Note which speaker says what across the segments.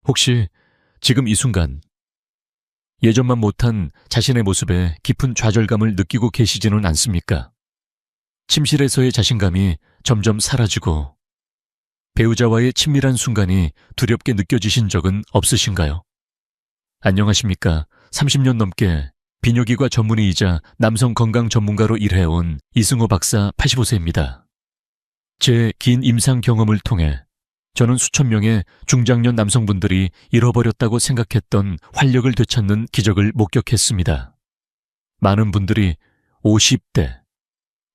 Speaker 1: 혹시 지금 이 순간 예전만 못한 자신의 모습에 깊은 좌절감을 느끼고 계시지는 않습니까? 침실에서의 자신감이 점점 사라지고 배우자와의 친밀한 순간이 두렵게 느껴지신 적은 없으신가요? 안녕하십니까? 30년 넘게 비뇨기과 전문의이자 남성 건강 전문가로 일해온 이승호 박사 85세입니다. 제 긴 임상 경험을 통해 저는 수천 명의 중장년 남성분들이 잃어버렸다고 생각했던 활력을 되찾는 기적을 목격했습니다. 많은 분들이 50대,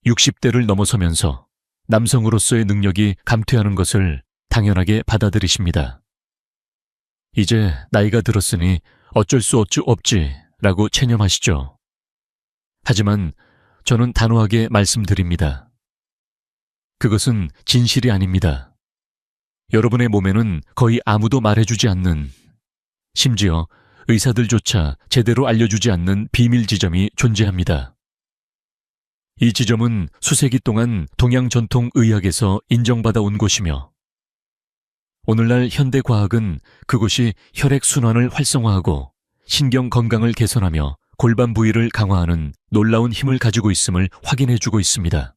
Speaker 1: 60대를 넘어서면서 남성으로서의 능력이 감퇴하는 것을 당연하게 받아들이십니다. 이제 나이가 들었으니 어쩔 수 없지라고 체념하시죠. 하지만 저는 단호하게 말씀드립니다. 그것은 진실이 아닙니다. 여러분의 몸에는 거의 아무도 말해주지 않는, 심지어 의사들조차 제대로 알려주지 않는 비밀 지점이 존재합니다. 이 지점은 수세기 동안 동양 전통 의학에서 인정받아 온 곳이며 오늘날 현대 과학은 그곳이 혈액순환을 활성화하고 신경 건강을 개선하며 골반 부위를 강화하는 놀라운 힘을 가지고 있음을 확인해주고 있습니다.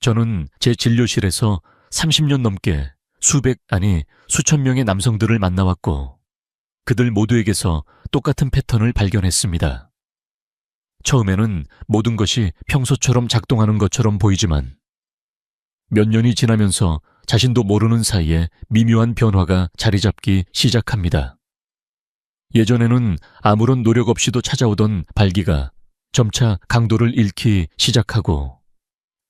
Speaker 1: 저는 제 진료실에서 30년 넘게 수천 명의 남성들을 만나왔고 그들 모두에게서 똑같은 패턴을 발견했습니다. 처음에는 모든 것이 평소처럼 작동하는 것처럼 보이지만 몇 년이 지나면서 자신도 모르는 사이에 미묘한 변화가 자리 잡기 시작합니다. 예전에는 아무런 노력 없이도 찾아오던 발기가 점차 강도를 잃기 시작하고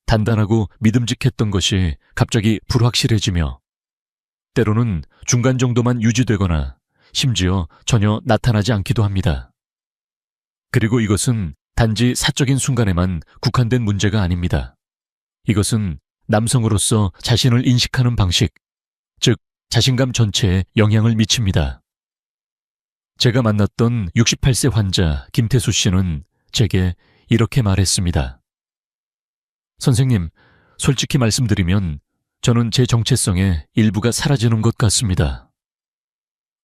Speaker 1: 단단하고 믿음직했던 것이 갑자기 불확실해지며 때로는 중간 정도만 유지되거나 심지어 전혀 나타나지 않기도 합니다. 그리고 이것은 단지 사적인 순간에만 국한된 문제가 아닙니다. 이것은 남성으로서 자신을 인식하는 방식, 즉 자신감 전체에 영향을 미칩니다. 제가 만났던 68세 환자 김태수 씨는 제게 이렇게 말했습니다. 선생님, 솔직히 말씀드리면 저는 제 정체성의 일부가 사라지는 것 같습니다.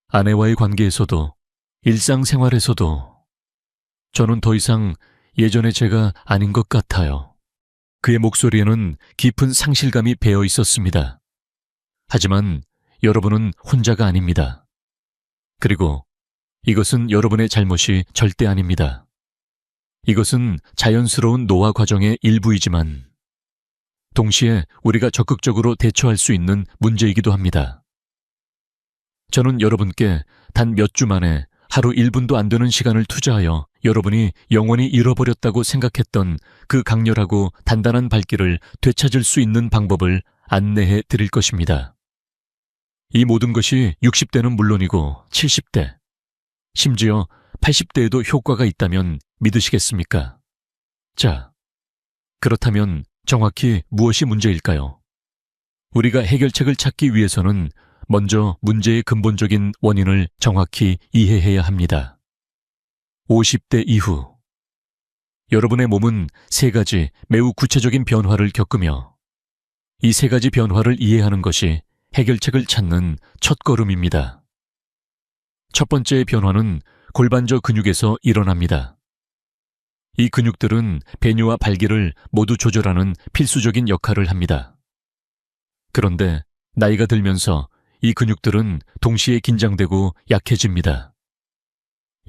Speaker 1: 아내와의 관계에서도 일상생활에서도 저는 더 이상 예전의 제가 아닌 것 같아요. 그의 목소리에는 깊은 상실감이 배어 있었습니다. 하지만 여러분은 혼자가 아닙니다. 그리고 이것은 여러분의 잘못이 절대 아닙니다. 이것은 자연스러운 노화 과정의 일부이지만 동시에 우리가 적극적으로 대처할 수 있는 문제이기도 합니다. 저는 여러분께 단 몇 주 만에 하루 1분도 안 되는 시간을 투자하여 여러분이 영원히 잃어버렸다고 생각했던 그 강렬하고 단단한 발길을 되찾을 수 있는 방법을 안내해 드릴 것입니다. 이 모든 것이 60대는 물론이고 70대, 심지어 80대에도 효과가 있다면 믿으시겠습니까? 자, 그렇다면 정확히 무엇이 문제일까요? 우리가 해결책을 찾기 위해서는 먼저 문제의 근본적인 원인을 정확히 이해해야 합니다. 50대 이후 여러분의 몸은 3가지 매우 구체적인 변화를 겪으며 이 3가지 변화를 이해하는 것이 해결책을 찾는 첫걸음입니다. 첫 번째의 변화는 골반저 근육에서 일어납니다. 이 근육들은 배뇨와 발기를 모두 조절하는 필수적인 역할을 합니다. 그런데 나이가 들면서 이 근육들은 동시에 긴장되고 약해집니다.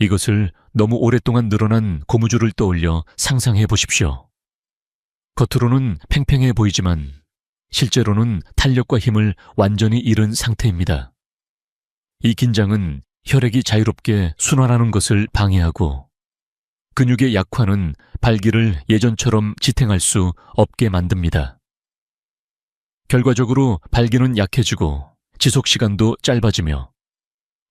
Speaker 1: 이것을 너무 오랫동안 늘어난 고무줄을 떠올려 상상해 보십시오. 겉으로는 팽팽해 보이지만 실제로는 탄력과 힘을 완전히 잃은 상태입니다. 이 긴장은 혈액이 자유롭게 순환하는 것을 방해하고 근육의 약화는 발기를 예전처럼 지탱할 수 없게 만듭니다. 결과적으로 발기는 약해지고 지속시간도 짧아지며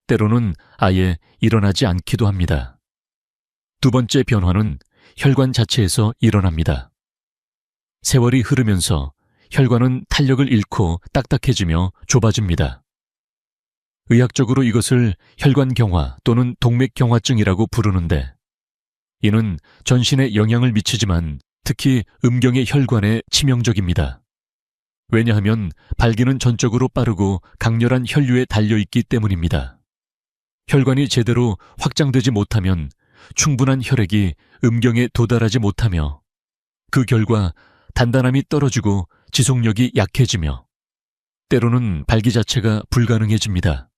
Speaker 1: 때로는 아예 일어나지 않기도 합니다. 두 번째 변화는 혈관 자체에서 일어납니다. 세월이 흐르면서 혈관은 탄력을 잃고 딱딱해지며 좁아집니다. 의학적으로 이것을 혈관경화 또는 동맥경화증이라고 부르는데 이는 전신에 영향을 미치지만 특히 음경의 혈관에 치명적입니다. 왜냐하면 발기는 전적으로 빠르고 강렬한 혈류에 달려있기 때문입니다. 혈관이 제대로 확장되지 못하면 충분한 혈액이 음경에 도달하지 못하며 그 결과 단단함이 떨어지고 지속력이 약해지며 때로는 발기 자체가 불가능해집니다.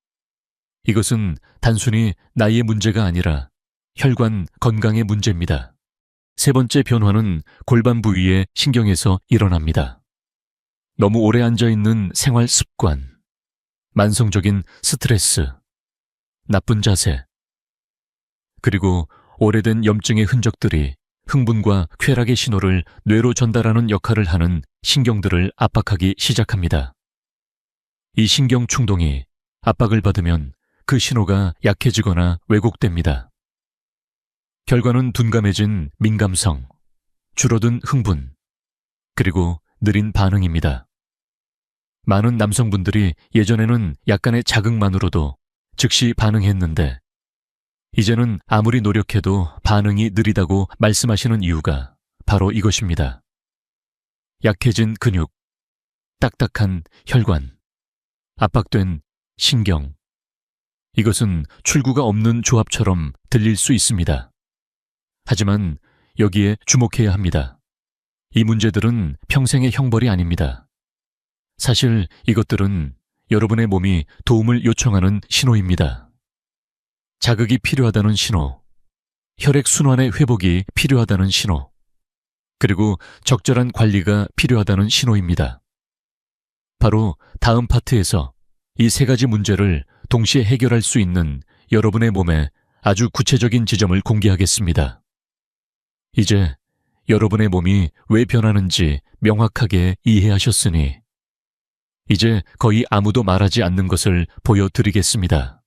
Speaker 1: 이것은 단순히 나이의 문제가 아니라 혈관 건강의 문제입니다. 세 번째 변화는 골반 부위의 신경에서 일어납니다. 너무 오래 앉아있는 생활 습관, 만성적인 스트레스, 나쁜 자세, 그리고 오래된 염증의 흔적들이 흥분과 쾌락의 신호를 뇌로 전달하는 역할을 하는 신경들을 압박하기 시작합니다. 이 신경 충동이 압박을 받으면 그 신호가 약해지거나 왜곡됩니다. 결과는 둔감해진 민감성, 줄어든 흥분, 그리고 느린 반응입니다. 많은 남성분들이 예전에는 약간의 자극만으로도 즉시 반응했는데 이제는 아무리 노력해도 반응이 느리다고 말씀하시는 이유가 바로 이것입니다. 약해진 근육, 딱딱한 혈관, 압박된 신경. 이것은 출구가 없는 조합처럼 들릴 수 있습니다. 하지만 여기에 주목해야 합니다. 이 문제들은 평생의 형벌이 아닙니다. 사실 이것들은 여러분의 몸이 도움을 요청하는 신호입니다. 자극이 필요하다는 신호, 혈액순환의 회복이 필요하다는 신호, 그리고 적절한 관리가 필요하다는 신호입니다. 바로 다음 파트에서 이 세 가지 문제를 동시에 해결할 수 있는 여러분의 몸의 아주 구체적인 지점을 공개하겠습니다. 이제 여러분의 몸이 왜 변하는지 명확하게 이해하셨으니 이제 거의 아무도 말하지 않는 것을 보여드리겠습니다.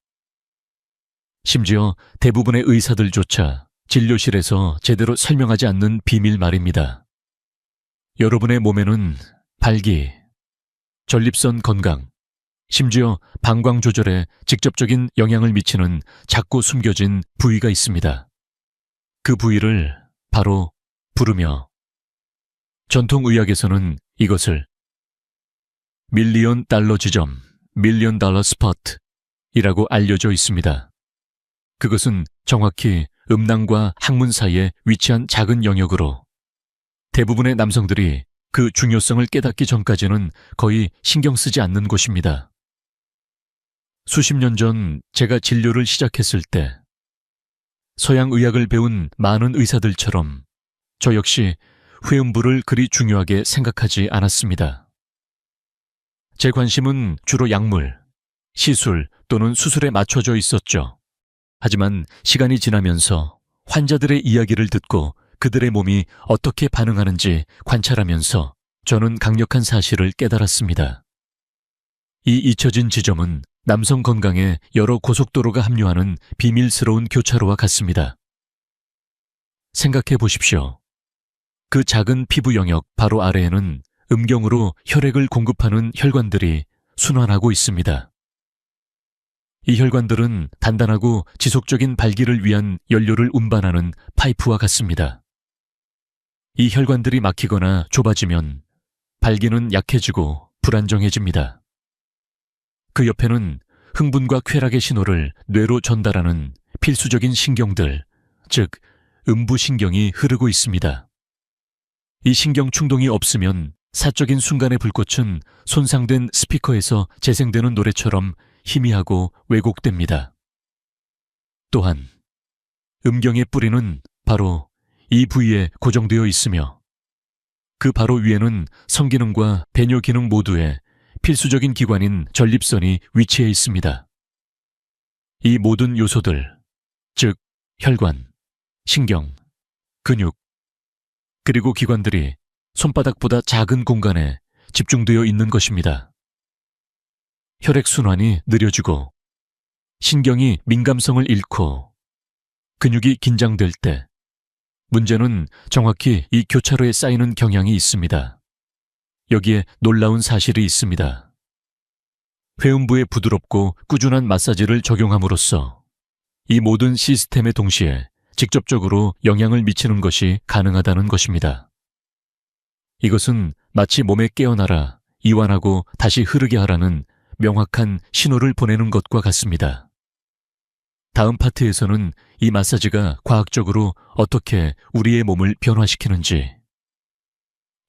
Speaker 1: 심지어 대부분의 의사들조차 진료실에서 제대로 설명하지 않는 비밀 말입니다. 여러분의 몸에는 발기, 전립선 건강, 심지어 방광 조절에 직접적인 영향을 미치는 작고 숨겨진 부위가 있습니다. 그 부위를 바로 부르며 전통의학에서는 이것을 밀리언 달러 지점, 밀리언 달러 스포트이라고 알려져 있습니다. 그것은 정확히 음낭과 항문 사이에 위치한 작은 영역으로 대부분의 남성들이 그 중요성을 깨닫기 전까지는 거의 신경 쓰지 않는 곳입니다. 수십 년 전 제가 진료를 시작했을 때 서양 의학을 배운 많은 의사들처럼 저 역시 회음부를 그리 중요하게 생각하지 않았습니다. 제 관심은 주로 약물, 시술 또는 수술에 맞춰져 있었죠. 하지만 시간이 지나면서 환자들의 이야기를 듣고 그들의 몸이 어떻게 반응하는지 관찰하면서 저는 강력한 사실을 깨달았습니다. 이 잊혀진 지점은 남성 건강에 여러 고속도로가 합류하는 비밀스러운 교차로와 같습니다. 생각해 보십시오. 그 작은 피부 영역 바로 아래에는 음경으로 혈액을 공급하는 혈관들이 순환하고 있습니다. 이 혈관들은 단단하고 지속적인 발기를 위한 연료를 운반하는 파이프와 같습니다. 이 혈관들이 막히거나 좁아지면 발기는 약해지고 불안정해집니다. 그 옆에는 흥분과 쾌락의 신호를 뇌로 전달하는 필수적인 신경들, 즉 음부신경이 흐르고 있습니다. 이 신경 충동이 없으면 사적인 순간의 불꽃은 손상된 스피커에서 재생되는 노래처럼 희미하고 왜곡됩니다. 또한 음경의 뿌리는 바로 이 부위에 고정되어 있으며 그 바로 위에는 성기능과 배뇨 기능 모두에 필수적인 기관인 전립선이 위치해 있습니다. 이 모든 요소들, 즉 혈관, 신경, 근육, 그리고 기관들이 손바닥보다 작은 공간에 집중되어 있는 것입니다. 혈액순환이 느려지고 신경이 민감성을 잃고 근육이 긴장될 때 문제는 정확히 이 교차로에 쌓이는 경향이 있습니다. 여기에 놀라운 사실이 있습니다. 회음부에 부드럽고 꾸준한 마사지를 적용함으로써 이 모든 시스템에 동시에 직접적으로 영향을 미치는 것이 가능하다는 것입니다. 이것은 마치 몸에 깨어나라 이완하고 다시 흐르게 하라는 명확한 신호를 보내는 것과 같습니다. 다음 파트에서는 이 마사지가 과학적으로 어떻게 우리의 몸을 변화시키는지,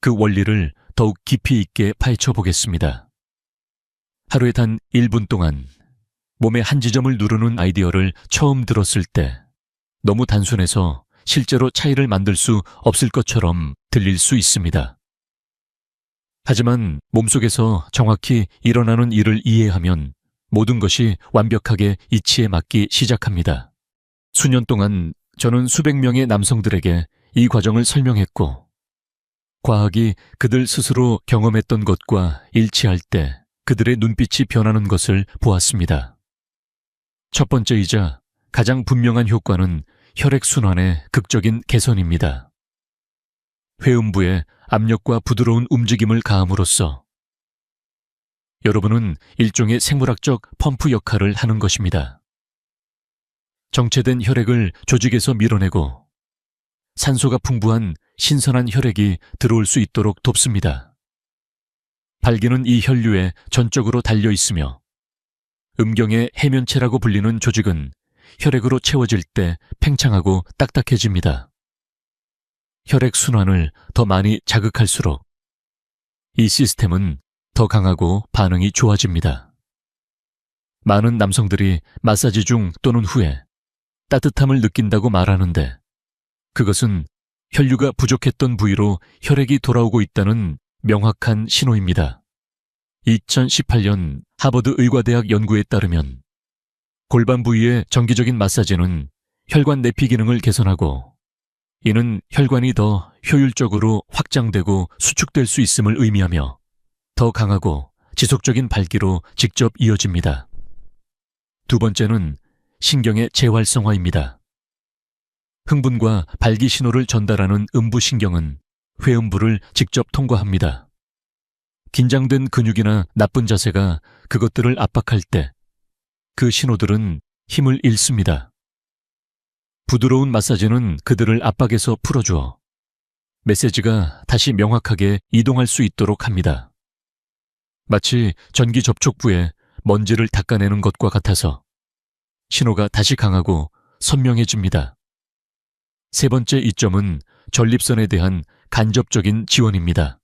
Speaker 1: 그 원리를 더욱 깊이 있게 파헤쳐 보겠습니다. 하루에 단 1분 동안 몸의 한 지점을 누르는 아이디어를 처음 들었을 때 너무 단순해서 실제로 차이를 만들 수 없을 것처럼 들릴 수 있습니다. 하지만 몸속에서 정확히 일어나는 일을 이해하면 모든 것이 완벽하게 이치에 맞기 시작합니다. 수년 동안 저는 수백 명의 남성들에게 이 과정을 설명했고, 과학이 그들 스스로 경험했던 것과 일치할 때 그들의 눈빛이 변하는 것을 보았습니다. 첫 번째이자 가장 분명한 효과는 혈액순환의 극적인 개선입니다. 회음부에 압력과 부드러운 움직임을 가함으로써 여러분은 일종의 생물학적 펌프 역할을 하는 것입니다. 정체된 혈액을 조직에서 밀어내고 산소가 풍부한 신선한 혈액이 들어올 수 있도록 돕습니다. 발기는 이 혈류에 전적으로 달려 있으며 음경의 해면체라고 불리는 조직은 혈액으로 채워질 때 팽창하고 딱딱해집니다. 혈액 순환을 더 많이 자극할수록 이 시스템은 더 강하고 반응이 좋아집니다. 많은 남성들이 마사지 중 또는 후에 따뜻함을 느낀다고 말하는데, 그것은 혈류가 부족했던 부위로 혈액이 돌아오고 있다는 명확한 신호입니다. 2018년 하버드 의과대학 연구에 따르면 골반 부위의 정기적인 마사지는 혈관 내피 기능을 개선하고, 이는 혈관이 더 효율적으로 확장되고 수축될 수 있음을 의미하며 더 강하고 지속적인 발기로 직접 이어집니다. 두 번째는 신경의 재활성화입니다. 흥분과 발기 신호를 전달하는 음부신경은 회음부를 직접 통과합니다. 긴장된 근육이나 나쁜 자세가 그것들을 압박할 때 그 신호들은 힘을 잃습니다. 부드러운 마사지는 그들을 압박에서 풀어주어 메시지가 다시 명확하게 이동할 수 있도록 합니다. 마치 전기 접촉부에 먼지를 닦아내는 것과 같아서 신호가 다시 강하고 선명해집니다. 세 번째 이점은 전립선에 대한 간접적인 지원입니다.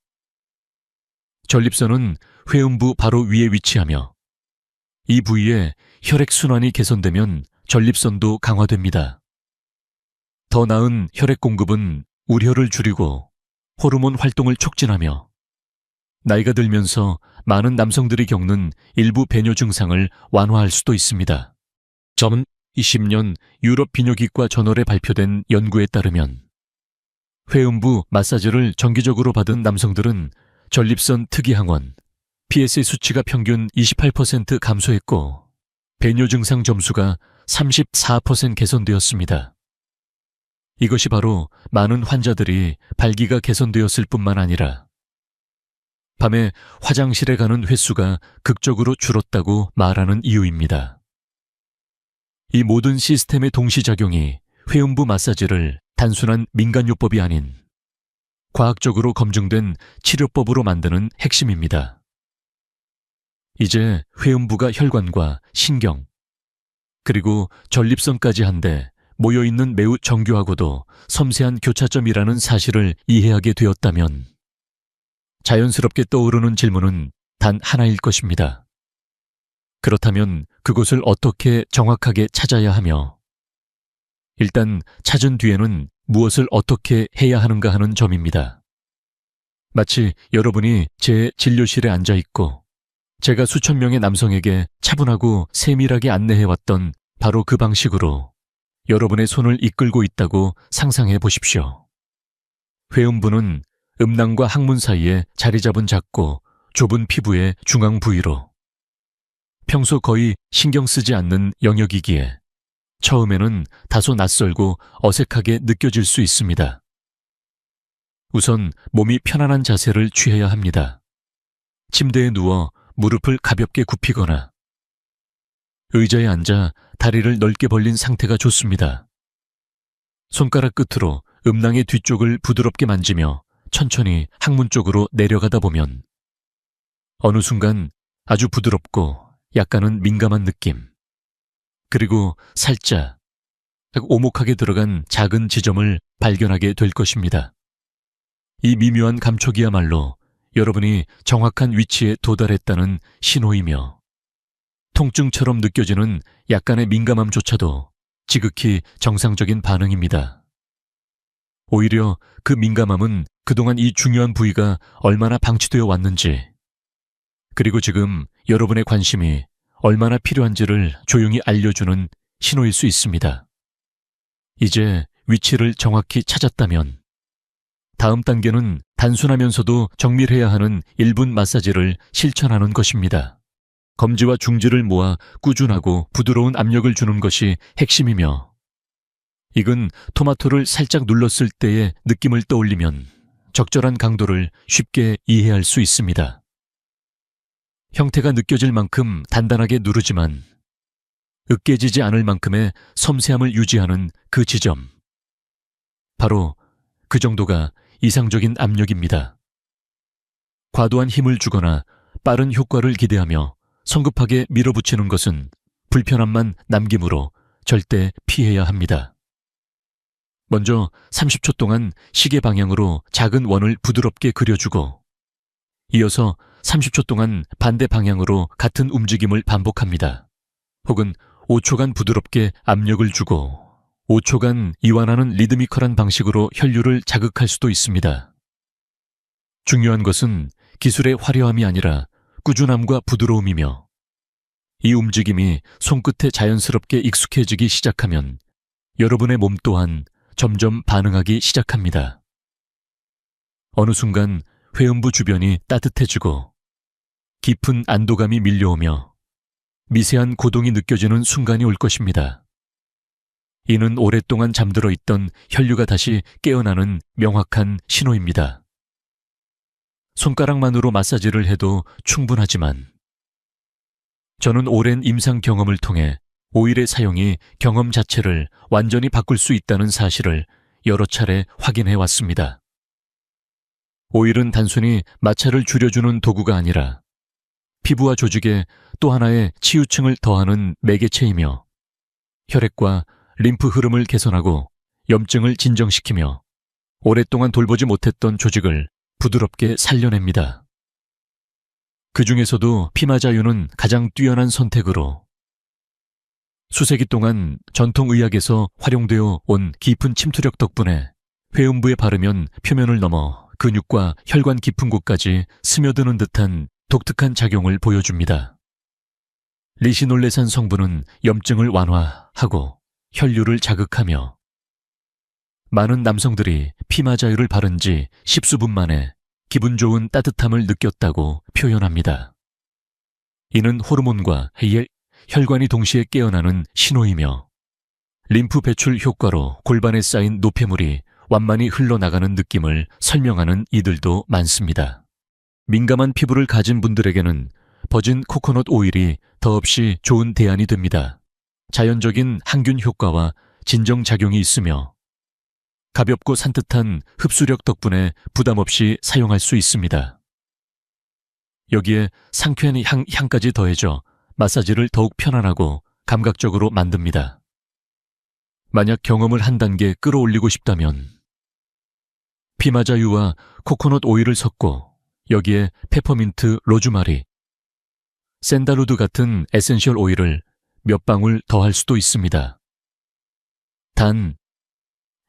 Speaker 1: 전립선은 회음부 바로 위에 위치하며 이 부위에 혈액순환이 개선되면 전립선도 강화됩니다. 더 나은 혈액 공급은 우려를 줄이고 호르몬 활동을 촉진하며 나이가 들면서 많은 남성들이 겪는 일부 배뇨 증상을 완화할 수도 있습니다. 2020년 유럽 비뇨기과 저널에 발표된 연구에 따르면 회음부 마사지를 정기적으로 받은 남성들은 전립선 특이항원, PSA 수치가 평균 28% 감소했고 배뇨 증상 점수가 34% 개선되었습니다. 이것이 바로 많은 환자들이 발기가 개선되었을 뿐만 아니라 밤에 화장실에 가는 횟수가 극적으로 줄었다고 말하는 이유입니다. 이 모든 시스템의 동시작용이 회음부 마사지를 단순한 민간요법이 아닌 과학적으로 검증된 치료법으로 만드는 핵심입니다. 이제 회음부가 혈관과 신경, 그리고 전립선까지 한데 모여있는 매우 정교하고도 섬세한 교차점이라는 사실을 이해하게 되었다면 자연스럽게 떠오르는 질문은 단 하나일 것입니다. 그렇다면 그곳을 어떻게 정확하게 찾아야 하며, 일단 찾은 뒤에는 무엇을 어떻게 해야 하는가 하는 점입니다. 마치 여러분이 제 진료실에 앉아 있고 제가 수천 명의 남성에게 차분하고 세밀하게 안내해왔던 바로 그 방식으로 여러분의 손을 이끌고 있다고 상상해 보십시오. 회음부는 음낭과 항문 사이에 자리 잡은 작고 좁은 피부의 중앙 부위로 평소 거의 신경 쓰지 않는 영역이기에 처음에는 다소 낯설고 어색하게 느껴질 수 있습니다. 우선 몸이 편안한 자세를 취해야 합니다. 침대에 누워 무릎을 가볍게 굽히거나 의자에 앉아 다리를 넓게 벌린 상태가 좋습니다. 손가락 끝으로 음낭의 뒤쪽을 부드럽게 만지며 천천히 항문 쪽으로 내려가다 보면 어느 순간 아주 부드럽고 약간은 민감한 느낌. 그리고 살짝 오목하게 들어간 작은 지점을 발견하게 될 것입니다. 이 미묘한 감촉이야말로 여러분이 정확한 위치에 도달했다는 신호이며 통증처럼 느껴지는 약간의 민감함조차도 지극히 정상적인 반응입니다. 오히려 그 민감함은 그동안 이 중요한 부위가 얼마나 방치되어 왔는지, 그리고 지금 여러분의 관심이 얼마나 필요한지를 조용히 알려주는 신호일 수 있습니다. 이제 위치를 정확히 찾았다면 다음 단계는 단순하면서도 정밀해야 하는 1분 마사지를 실천하는 것입니다. 검지와 중지를 모아 꾸준하고 부드러운 압력을 주는 것이 핵심이며, 익은 토마토를 살짝 눌렀을 때의 느낌을 떠올리면 적절한 강도를 쉽게 이해할 수 있습니다. 형태가 느껴질 만큼 단단하게 누르지만 으깨지지 않을 만큼의 섬세함을 유지하는 그 지점. 바로 그 정도가 이상적인 압력입니다. 과도한 힘을 주거나 빠른 효과를 기대하며 성급하게 밀어붙이는 것은 불편함만 남기므로 절대 피해야 합니다. 먼저 30초 동안 시계 방향으로 작은 원을 부드럽게 그려주고, 이어서 30초 동안 반대 방향으로 같은 움직임을 반복합니다. 혹은 5초간 부드럽게 압력을 주고 5초간 이완하는 리드미컬한 방식으로 혈류를 자극할 수도 있습니다. 중요한 것은 기술의 화려함이 아니라 꾸준함과 부드러움이며, 이 움직임이 손끝에 자연스럽게 익숙해지기 시작하면 여러분의 몸 또한 점점 반응하기 시작합니다. 어느 순간 회음부 주변이 따뜻해지고 깊은 안도감이 밀려오며 미세한 고동이 느껴지는 순간이 올 것입니다. 이는 오랫동안 잠들어 있던 혈류가 다시 깨어나는 명확한 신호입니다. 손가락만으로 마사지를 해도 충분하지만 저는 오랜 임상 경험을 통해 오일의 사용이 경험 자체를 완전히 바꿀 수 있다는 사실을 여러 차례 확인해 왔습니다. 오일은 단순히 마찰을 줄여주는 도구가 아니라 피부와 조직에 또 하나의 치유층을 더하는 매개체이며, 혈액과 림프 흐름을 개선하고 염증을 진정시키며 오랫동안 돌보지 못했던 조직을 부드럽게 살려냅니다. 그 중에서도 피마자유는 가장 뛰어난 선택으로 수세기 동안 전통의학에서 활용되어 온 깊은 침투력 덕분에 회음부에 바르면 표면을 넘어 근육과 혈관 깊은 곳까지 스며드는 듯한 독특한 작용을 보여줍니다. 리시놀레산 성분은 염증을 완화하고 혈류를 자극하며, 많은 남성들이 피마자유를 바른 지 10수분 만에 기분 좋은 따뜻함을 느꼈다고 표현합니다. 이는 호르몬과 혈관이 동시에 깨어나는 신호이며, 림프 배출 효과로 골반에 쌓인 노폐물이 완만히 흘러나가는 느낌을 설명하는 이들도 많습니다. 민감한 피부를 가진 분들에게는 버진 코코넛 오일이 더없이 좋은 대안이 됩니다. 자연적인 항균 효과와 진정작용이 있으며 가볍고 산뜻한 흡수력 덕분에 부담 없이 사용할 수 있습니다. 여기에 상쾌한 향까지 더해져 마사지를 더욱 편안하고 감각적으로 만듭니다. 만약 경험을 한 단계 끌어올리고 싶다면 피마자유와 코코넛 오일을 섞고 여기에 페퍼민트, 로즈마리, 샌달우드 같은 에센셜 오일을 몇 방울 더할 수도 있습니다. 단,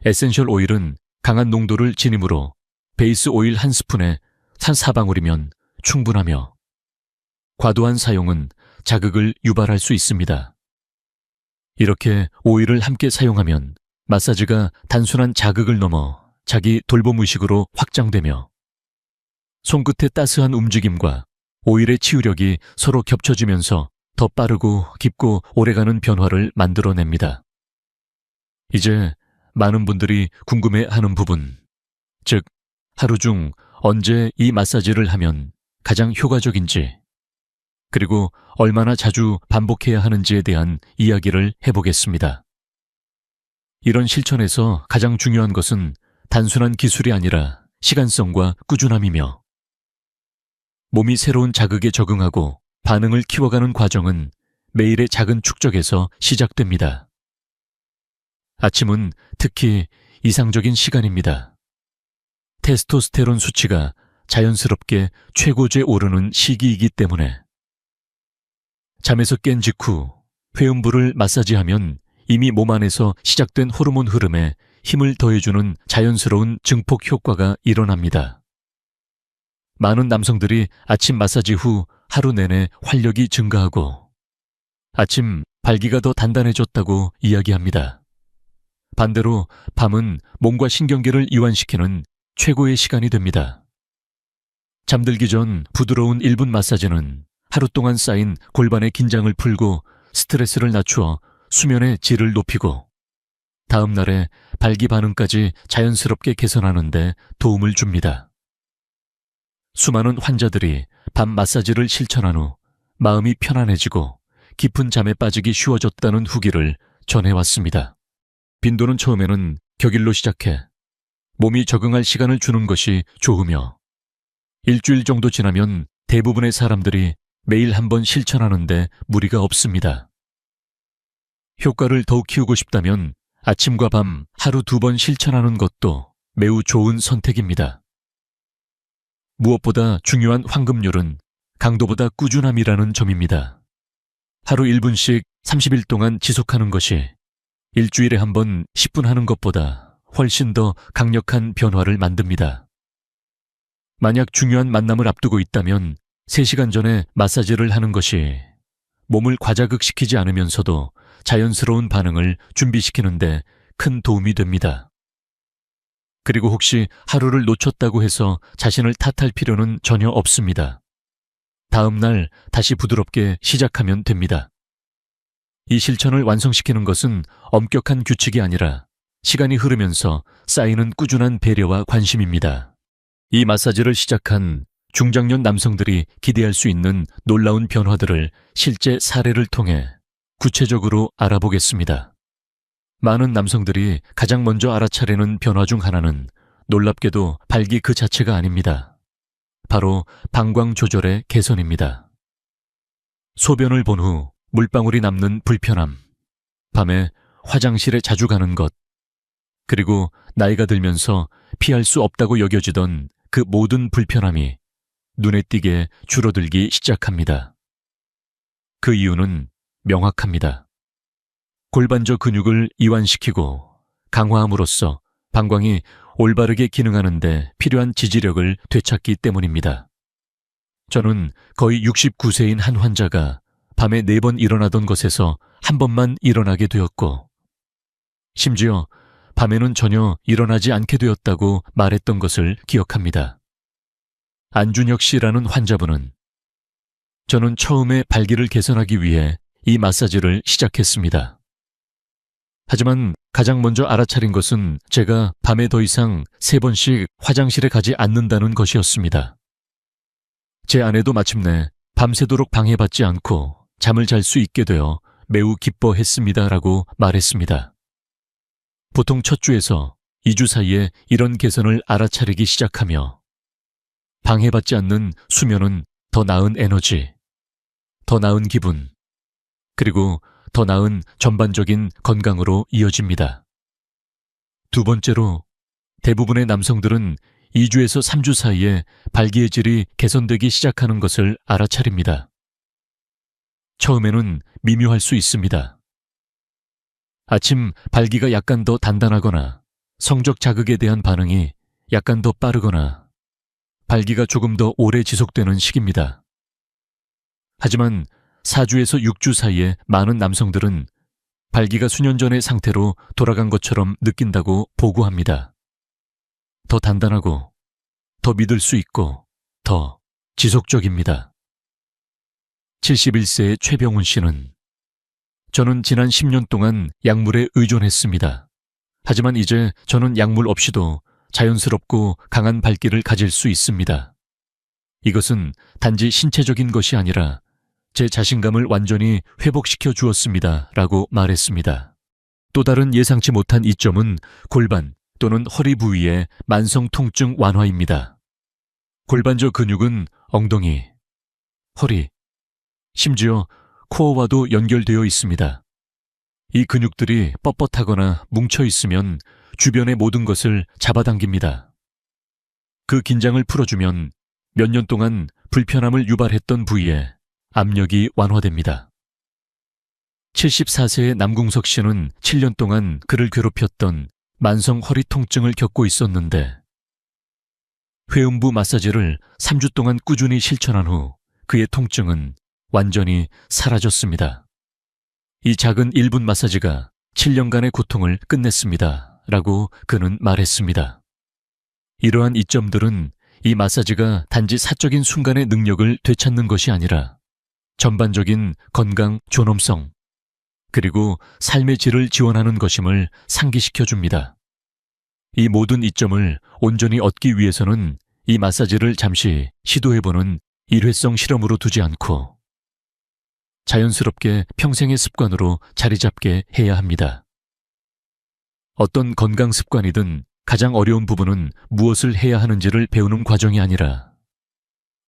Speaker 1: 에센셜 오일은 강한 농도를 지니므로 베이스 오일 한 스푼에 한 4방울이면 충분하며, 과도한 사용은 자극을 유발할 수 있습니다. 이렇게 오일을 함께 사용하면 마사지가 단순한 자극을 넘어 자기 돌봄의식으로 확장되며 손끝의 따스한 움직임과 오일의 치유력이 서로 겹쳐지면서 더 빠르고 깊고 오래가는 변화를 만들어냅니다. 이제 많은 분들이 궁금해하는 부분, 즉 하루 중 언제 이 마사지를 하면 가장 효과적인지, 그리고 얼마나 자주 반복해야 하는지에 대한 이야기를 해보겠습니다. 이런 실천에서 가장 중요한 것은 단순한 기술이 아니라 시간성과 꾸준함이며, 몸이 새로운 자극에 적응하고 반응을 키워가는 과정은 매일의 작은 축적에서 시작됩니다. 아침은 특히 이상적인 시간입니다. 테스토스테론 수치가 자연스럽게 최고조에 오르는 시기이기 때문에 잠에서 깬 직후 회음부를 마사지하면 이미 몸 안에서 시작된 호르몬 흐름에 힘을 더해주는 자연스러운 증폭 효과가 일어납니다. 많은 남성들이 아침 마사지 후 하루 내내 활력이 증가하고 아침 발기가 더 단단해졌다고 이야기합니다. 반대로 밤은 몸과 신경계를 이완시키는 최고의 시간이 됩니다. 잠들기 전 부드러운 1분 마사지는 하루 동안 쌓인 골반의 긴장을 풀고 스트레스를 낮추어 수면의 질을 높이고 다음 날의 발기 반응까지 자연스럽게 개선하는 데 도움을 줍니다. 수많은 환자들이 밤 마사지를 실천한 후 마음이 편안해지고 깊은 잠에 빠지기 쉬워졌다는 후기를 전해왔습니다. 빈도는 처음에는 격일로 시작해 몸이 적응할 시간을 주는 것이 좋으며 일주일 정도 지나면 대부분의 사람들이 매일 한 번 실천하는데 무리가 없습니다. 효과를 더욱 키우고 싶다면 아침과 밤 하루 2번 실천하는 것도 매우 좋은 선택입니다. 무엇보다 중요한 황금률은 강도보다 꾸준함이라는 점입니다. 하루 1분씩 30일 동안 지속하는 것이 일주일에 한 번 10분 하는 것보다 훨씬 더 강력한 변화를 만듭니다. 만약 중요한 만남을 앞두고 있다면 3시간 전에 마사지를 하는 것이 몸을 과자극시키지 않으면서도 자연스러운 반응을 준비시키는데 큰 도움이 됩니다. 그리고 혹시 하루를 놓쳤다고 해서 자신을 탓할 필요는 전혀 없습니다. 다음 날 다시 부드럽게 시작하면 됩니다. 이 실천을 완성시키는 것은 엄격한 규칙이 아니라 시간이 흐르면서 쌓이는 꾸준한 배려와 관심입니다. 이 마사지를 시작한 중장년 남성들이 기대할 수 있는 놀라운 변화들을 실제 사례를 통해 구체적으로 알아보겠습니다. 많은 남성들이 가장 먼저 알아차리는 변화 중 하나는 놀랍게도 발기 그 자체가 아닙니다. 바로 방광 조절의 개선입니다. 소변을 본 후 물방울이 남는 불편함, 밤에 화장실에 자주 가는 것, 그리고 나이가 들면서 피할 수 없다고 여겨지던 그 모든 불편함이 눈에 띄게 줄어들기 시작합니다. 그 이유는 명확합니다. 골반저 근육을 이완시키고 강화함으로써 방광이 올바르게 기능하는 데 필요한 지지력을 되찾기 때문입니다. 저는 거의 69세인 한 환자가 밤에 4번 일어나던 것에서 한 번만 일어나게 되었고 심지어 밤에는 전혀 일어나지 않게 되었다고 말했던 것을 기억합니다. 안준혁 씨라는 환자분은 저는 처음에 발기를 개선하기 위해 이 마사지를 시작했습니다. 하지만 가장 먼저 알아차린 것은 제가 밤에 더 이상 3번씩 화장실에 가지 않는다는 것이었습니다. 제 아내도 마침내 밤새도록 방해받지 않고 잠을 잘 수 있게 되어 매우 기뻐했습니다라고 말했습니다. 보통 첫 주에서 2주 사이에 이런 개선을 알아차리기 시작하며 방해받지 않는 수면은 더 나은 에너지, 더 나은 기분, 그리고 더 나은 전반적인 건강으로 이어집니다. 두 번째로 대부분의 남성들은 2주에서 3주 사이에 발기의 질이 개선되기 시작하는 것을 알아차립니다. 처음에는 미묘할 수 있습니다. 아침 발기가 약간 더 단단하거나 성적 자극에 대한 반응이 약간 더 빠르거나 발기가 조금 더 오래 지속되는 시기입니다. 하지만 4주에서 6주 사이에 많은 남성들은 발기가 수년 전의 상태로 돌아간 것처럼 느낀다고 보고합니다. 더 단단하고 더 믿을 수 있고 더 지속적입니다. 71세의 최병훈 씨는 저는 지난 10년 동안 약물에 의존했습니다. 하지만 이제 저는 약물 없이도 자연스럽고 강한 발기를 가질 수 있습니다. 이것은 단지 신체적인 것이 아니라 제 자신감을 완전히 회복시켜 주었습니다. 라고 말했습니다. 또 다른 예상치 못한 이점은 골반 또는 허리 부위의 만성 통증 완화입니다. 골반저 근육은 엉덩이, 허리, 심지어 코어와도 연결되어 있습니다. 이 근육들이 뻣뻣하거나 뭉쳐 있으면 주변의 모든 것을 잡아당깁니다. 그 긴장을 풀어주면 몇 년 동안 불편함을 유발했던 부위에 압력이 완화됩니다. 74세의 남궁석 씨는 7년 동안 그를 괴롭혔던 만성 허리 통증을 겪고 있었는데 회음부 마사지를 3주 동안 꾸준히 실천한 후 그의 통증은 완전히 사라졌습니다. 이 작은 1분 마사지가 7년간의 고통을 끝냈습니다. 라고 그는 말했습니다. 이러한 이점들은 이 마사지가 단지 사적인 순간의 능력을 되찾는 것이 아니라 전반적인 건강, 존엄성, 그리고 삶의 질을 지원하는 것임을 상기시켜 줍니다. 이 모든 이점을 온전히 얻기 위해서는 이 마사지를 잠시 시도해보는 일회성 실험으로 두지 않고 자연스럽게 평생의 습관으로 자리 잡게 해야 합니다. 어떤 건강 습관이든 가장 어려운 부분은 무엇을 해야 하는지를 배우는 과정이 아니라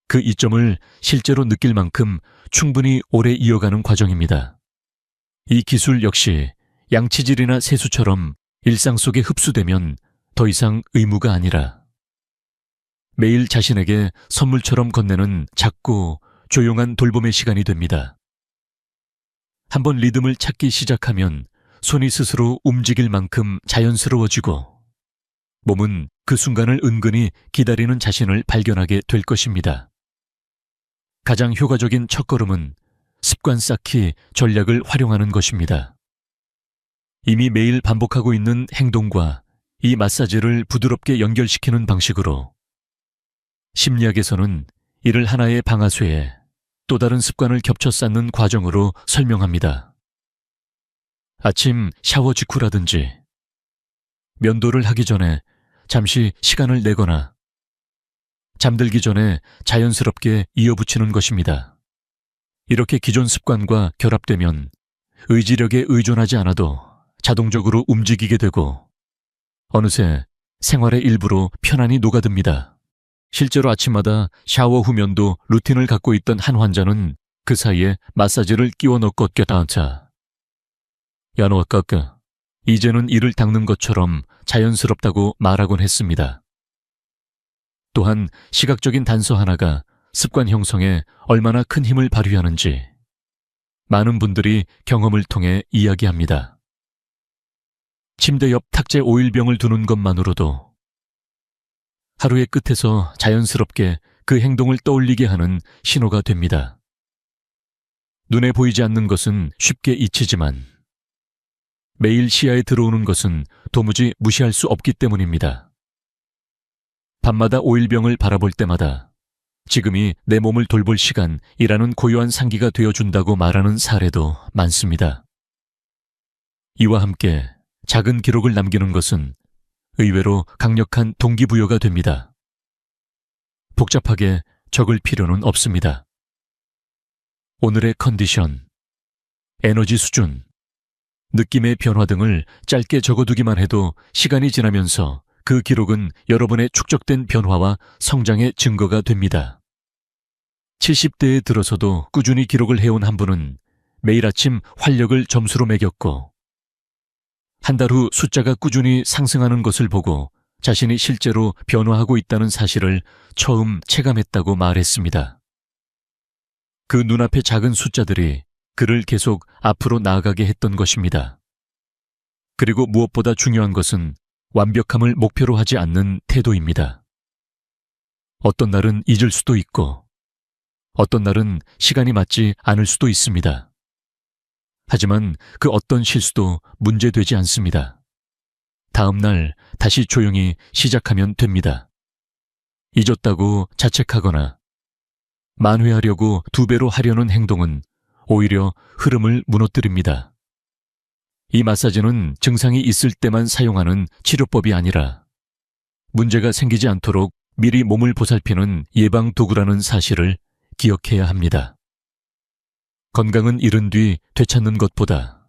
Speaker 1: 그 이점을 실제로 느낄 만큼 충분히 오래 이어가는 과정입니다. 이 기술 역시 양치질이나 세수처럼 일상 속에 흡수되면 더 이상 의무가 아니라 매일 자신에게 선물처럼 건네는 작고 조용한 돌봄의 시간이 됩니다. 한번 리듬을 찾기 시작하면 손이 스스로 움직일 만큼 자연스러워지고 몸은 그 순간을 은근히 기다리는 자신을 발견하게 될 것입니다. 가장 효과적인 첫걸음은 습관 쌓기 전략을 활용하는 것입니다. 이미 매일 반복하고 있는 행동과 이 마사지를 부드럽게 연결시키는 방식으로 심리학에서는 이를 하나의 방아쇠에 또 다른 습관을 겹쳐 쌓는 과정으로 설명합니다. 아침 샤워 직후라든지 면도를 하기 전에 잠시 시간을 내거나 잠들기 전에 자연스럽게 이어붙이는 것입니다. 이렇게 기존 습관과 결합되면 의지력에 의존하지 않아도 자동적으로 움직이게 되고 어느새 생활의 일부로 편안히 녹아듭니다. 실제로 아침마다 샤워 후 면도 루틴을 갖고 있던 한 환자는 그 사이에 마사지를 끼워 넣고 꼈다한차. 야, 너 아까 이제는 이를 닦는 것처럼 자연스럽다고 말하곤 했습니다. 또한 시각적인 단서 하나가 습관 형성에 얼마나 큰 힘을 발휘하는지 많은 분들이 경험을 통해 이야기합니다. 침대 옆 탁재 오일병을 두는 것만으로도 하루의 끝에서 자연스럽게 그 행동을 떠올리게 하는 신호가 됩니다. 눈에 보이지 않는 것은 쉽게 잊히지만 매일 시야에 들어오는 것은 도무지 무시할 수 없기 때문입니다. 밤마다 오일병을 바라볼 때마다 지금이 내 몸을 돌볼 시간이라는 고요한 상기가 되어준다고 말하는 사례도 많습니다. 이와 함께 작은 기록을 남기는 것은 의외로 강력한 동기부여가 됩니다. 복잡하게 적을 필요는 없습니다. 오늘의 컨디션, 에너지 수준, 느낌의 변화 등을 짧게 적어두기만 해도 시간이 지나면서 그 기록은 여러분의 축적된 변화와 성장의 증거가 됩니다. 70대에 들어서도 꾸준히 기록을 해온 한 분은 매일 아침 활력을 점수로 매겼고 한 달 후 숫자가 꾸준히 상승하는 것을 보고 자신이 실제로 변화하고 있다는 사실을 처음 체감했다고 말했습니다. 그 눈앞의 작은 숫자들이 그를 계속 앞으로 나아가게 했던 것입니다. 그리고 무엇보다 중요한 것은 완벽함을 목표로 하지 않는 태도입니다. 어떤 날은 잊을 수도 있고 어떤 날은 시간이 맞지 않을 수도 있습니다. 하지만 그 어떤 실수도 문제되지 않습니다. 다음 날 다시 조용히 시작하면 됩니다. 잊었다고 자책하거나 만회하려고 2배로 하려는 행동은 오히려 흐름을 무너뜨립니다. 이 마사지는 증상이 있을 때만 사용하는 치료법이 아니라 문제가 생기지 않도록 미리 몸을 보살피는 예방 도구라는 사실을 기억해야 합니다. 건강은 잃은 뒤 되찾는 것보다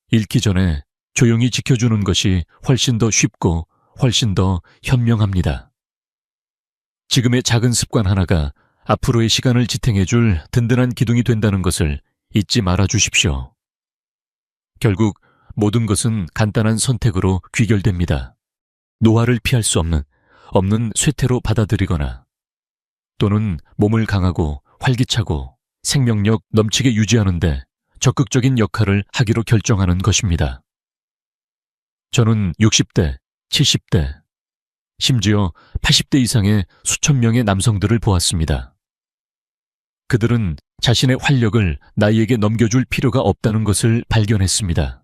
Speaker 1: 잃기 전에 조용히 지켜주는 것이 훨씬 더 쉽고 훨씬 더 현명합니다. 지금의 작은 습관 하나가 앞으로의 시간을 지탱해줄 든든한 기둥이 된다는 것을 잊지 말아 주십시오. 결국 모든 것은 간단한 선택으로 귀결됩니다. 노화를 피할 수 없는 쇠퇴로 받아들이거나 또는 몸을 강하고 활기차고 생명력 넘치게 유지하는데 적극적인 역할을 하기로 결정하는 것입니다. 저는 60대, 70대, 심지어 80대 이상의 수천 명의 남성들을 보았습니다. 그들은 자신의 활력을 나이에게 넘겨줄 필요가 없다는 것을 발견했습니다.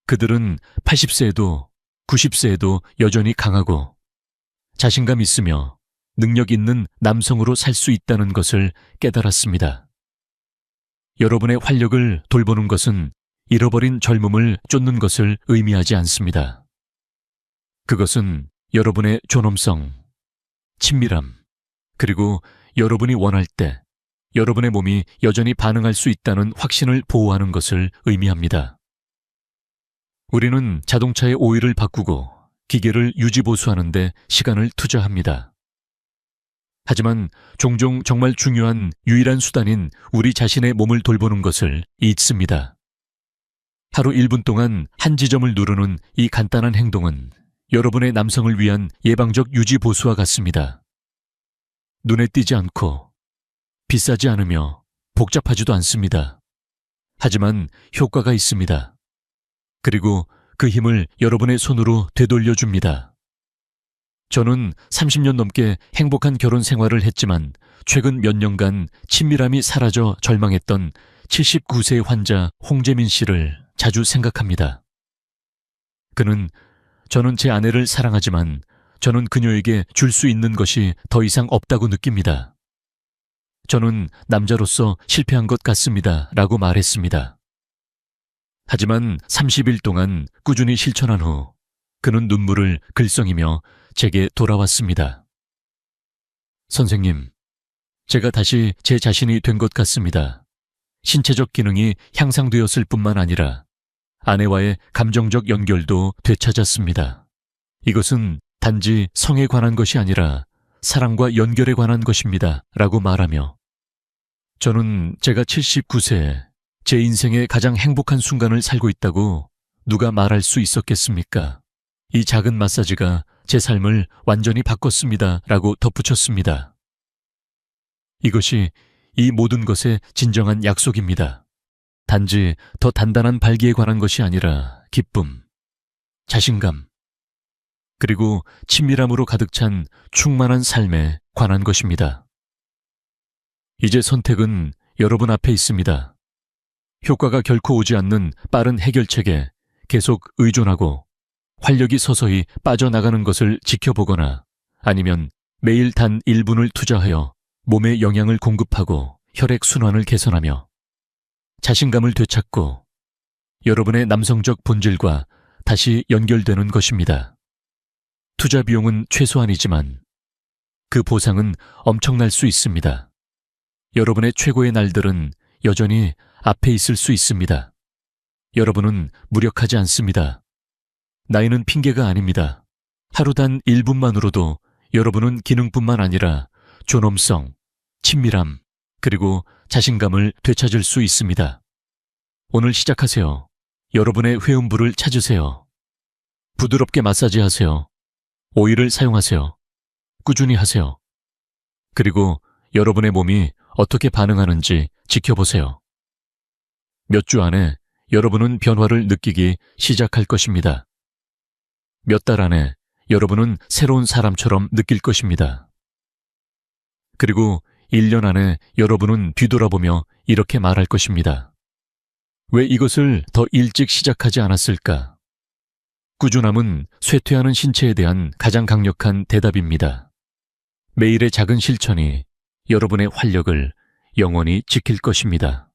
Speaker 1: 그들은 80세에도 90세에도 여전히 강하고 자신감 있으며 능력 있는 남성으로 살 수 있다는 것을 깨달았습니다. 여러분의 활력을 돌보는 것은 잃어버린 젊음을 쫓는 것을 의미하지 않습니다. 그것은 여러분의 존엄성, 친밀함, 그리고 여러분이 원할 때 여러분의 몸이 여전히 반응할 수 있다는 확신을 보호하는 것을 의미합니다. 우리는 자동차의 오일을 바꾸고 기계를 유지보수하는 데 시간을 투자합니다. 하지만 종종 정말 중요한 유일한 수단인 우리 자신의 몸을 돌보는 것을 잊습니다. 하루 1분 동안 한 지점을 누르는 이 간단한 행동은 여러분의 남성을 위한 예방적 유지보수와 같습니다. 눈에 띄지 않고 비싸지 않으며 복잡하지도 않습니다. 하지만 효과가 있습니다. 그리고 그 힘을 여러분의 손으로 되돌려줍니다. 저는 30년 넘게 행복한 결혼 생활을 했지만 최근 몇 년간 친밀함이 사라져 절망했던 79세의 환자 홍재민 씨를 자주 생각합니다. 저는 제 아내를 사랑하지만 저는 그녀에게 줄 수 있는 것이 더 이상 없다고 느낍니다. 저는 남자로서 실패한 것 같습니다. 라고 말했습니다. 하지만 30일 동안 꾸준히 실천한 후 그는 눈물을 글썽이며 제게 돌아왔습니다. 선생님, 제가 다시 제 자신이 된 것 같습니다. 신체적 기능이 향상되었을 뿐만 아니라 아내와의 감정적 연결도 되찾았습니다. 이것은 단지 성에 관한 것이 아니라 사랑과 연결에 관한 것입니다. 라고 말하며 저는 제가 79세에 제 인생의 가장 행복한 순간을 살고 있다고 누가 말할 수 있었겠습니까? 이 작은 마사지가 제 삶을 완전히 바꿨습니다. 라고 덧붙였습니다. 이것이 이 모든 것의 진정한 약속입니다. 단지 더 단단한 발기에 관한 것이 아니라 기쁨, 자신감, 그리고 친밀함으로 가득 찬 충만한 삶에 관한 것입니다. 이제 선택은 여러분 앞에 있습니다. 효과가 결코 오지 않는 빠른 해결책에 계속 의존하고 활력이 서서히 빠져나가는 것을 지켜보거나 아니면 매일 단 1분을 투자하여 몸에 영양을 공급하고 혈액순환을 개선하며 자신감을 되찾고 여러분의 남성적 본질과 다시 연결되는 것입니다. 투자 비용은 최소한이지만 그 보상은 엄청날 수 있습니다. 여러분의 최고의 날들은 여전히 앞에 있을 수 있습니다. 여러분은 무력하지 않습니다. 나이는 핑계가 아닙니다. 하루 단 1분만으로도 여러분은 기능뿐만 아니라 존엄성, 친밀함, 그리고 자신감을 되찾을 수 있습니다. 오늘 시작하세요. 여러분의 회음부를 찾으세요. 부드럽게 마사지하세요. 오일을 사용하세요. 꾸준히 하세요. 그리고 여러분의 몸이 어떻게 반응하는지 지켜보세요. 몇 주 안에 여러분은 변화를 느끼기 시작할 것입니다. 몇 달 안에 여러분은 새로운 사람처럼 느낄 것입니다. 그리고 1년 안에 여러분은 뒤돌아보며 이렇게 말할 것입니다. 왜 이것을 더 일찍 시작하지 않았을까? 꾸준함은 쇠퇴하는 신체에 대한 가장 강력한 대답입니다. 매일의 작은 실천이 여러분의 활력을 영원히 지킬 것입니다.